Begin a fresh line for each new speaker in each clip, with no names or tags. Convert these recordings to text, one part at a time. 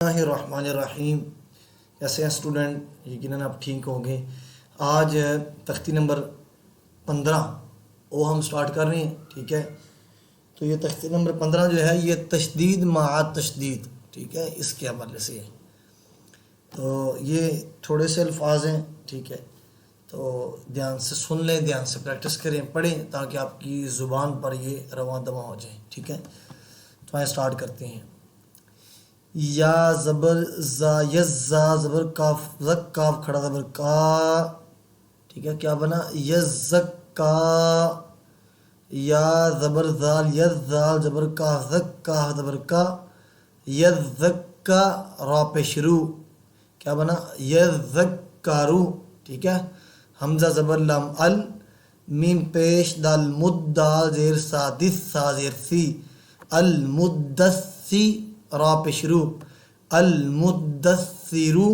اللہ الرحمن الرحیم. کیسے ہیں اسٹوڈنٹ؟ یقیناً آپ ٹھیک ہوں گے. آج تختی نمبر 15 وہ ہم سٹارٹ کر رہے ہیں. ٹھیک ہے، تو یہ تختی نمبر 15 جو ہے یہ تشدید مع تشدید، ٹھیک ہے، اس کے حوالے سے ہے. تو یہ تھوڑے سے الفاظ ہیں، ٹھیک ہے، تو دھیان سے سن لیں، دھیان سے پریکٹس کریں، پڑھیں تاکہ آپ کی زبان پر یہ رواں دواں ہو جائیں. ٹھیک ہے، تو آئیں سٹارٹ کرتے ہیں. یا زبر زا، یز زا زبر کاف، زک کاف کھڑا زبر کا. ٹھیک ہے، کیا بنا؟ یزک کا. یا زبر زال، یز زال زبر کا، زک کا زبر کا. یزک کا را پیشرو، کیا بنا؟ یذکرو. ٹھیک ہے، حمزہ زبر لام ال، میم پیش دال مد، دال زیر سادس سا زیر سی. المدثی را پیشرو، المدثرو،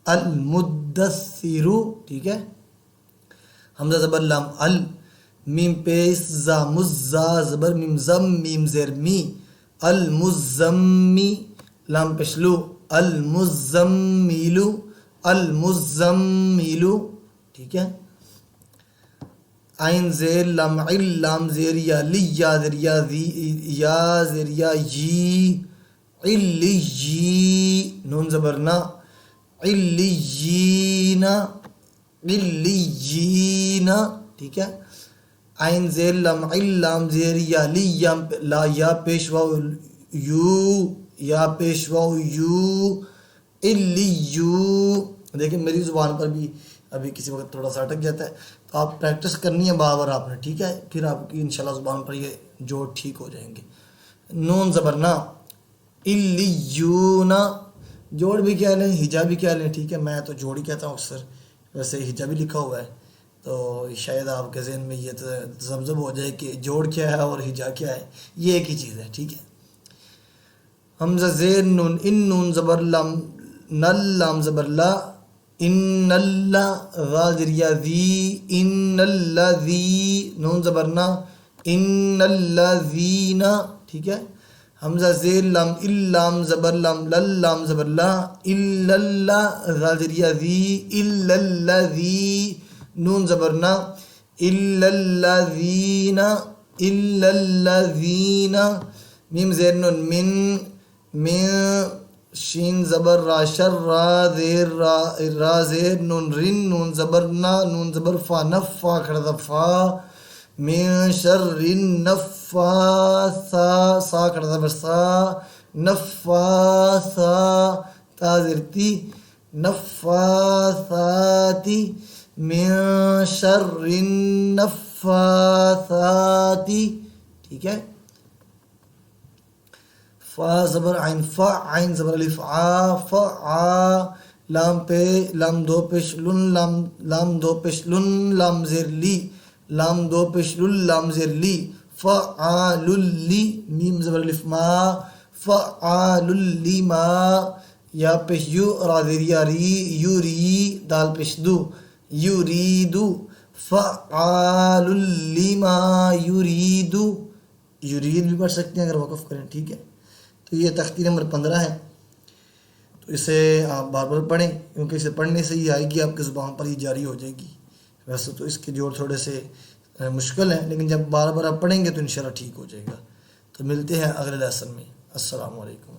المدثرو. ٹھیک ہے، حمزہ زبر لام ال، میم پیش زا مزا زبر میم زم، میم زیر می. المزمی لام پشلو، المزمیلو، المزمیلو. ٹھیک ہے، عین زیر لام عل، لام زیر یا لی، یا زیر یا زی، یا زیر یا جی. علی، نون زبرنا، علیینا، علیینا. ٹھیک ہے، عین زیر لام عل، لام زیر یا لی، لا یا پیشوا یو، یا پیشوا یو، علیو. دیکھیں میری زبان پر بھی ابھی کسی وقت تھوڑا سا اٹک جاتا ہے، تو آپ پریکٹس کرنی ہے بار بار آپ نے. ٹھیک ہے، پھر آپ کی انشاءاللہ زبان پر یہ جوڑ ٹھیک ہو جائیں گے. نون زبرنا، علیونا. جوڑ بھی کیا لیں، ہجا بھی کیا لیں. ٹھیک ہے، میں تو جوڑ ہی کہتا ہوں اکثر، ویسے ہجا بھی لکھا ہوا ہے، تو شاید آپ کے ذہن میں یہ تذبذب ہو جائے کہ جوڑ کیا ہے اور ہجا کیا ہے. یہ ایک ہی چیز ہے. ٹھیک ہے، حمزہ زیر نون ان، نون زبر لام نل، لام زبر لا، ان اللہ، غا ذریعہ ذی، ان الذی، نون زبرنا، ان الذین. ٹھیک ہے، حمزہ زیر لام ال، لام زبر لام لل، لام زبر لا، الا اللہ، غا ذریعہ ذی، الا الذی، نون زبرنا، الا الذین، الا الذین. میم زیر نون من، من، شین زبر را شر، را زیر را زیر نون رن، نون زبر نا، نون زبر فا نفا کھڑا فا. من شر النفاثا، سا کھڑا زبر سا، نفاثا، تا زیر تی، نفاثاتی. من شر النفاثاتی. ٹھیک ہے، فا زبر عین فا، عین زبر الف آ، فا، لام پہ لام دو پیش لن، لام دو پیش لن، لام زیر لی، لام دو پیش لل، لام زیر لی. فعال لی، میم زبر الف ما، فعال لما. یا پیش یو، را زیر یا ری، یو ری، دال پیش دو، یریدو. فعال لما یریدو. یرید بھی پڑھ سکتے ہیں اگر وقف کریں. ٹھیک ہے، تو یہ تختی نمبر 15 ہے، تو اسے آپ بار بار پڑھیں کیونکہ اسے پڑھنے سے ہی آئے گی آپ کی زبان پر، ہی جاری ہو جائے گی. ویسے تو اس کے جوڑ تھوڑے سے مشکل ہیں، لیکن جب بار بار آپ پڑھیں گے تو انشاءاللہ ٹھیک ہو جائے گا. تو ملتے ہیں اگلے لیسن میں. السلام علیکم.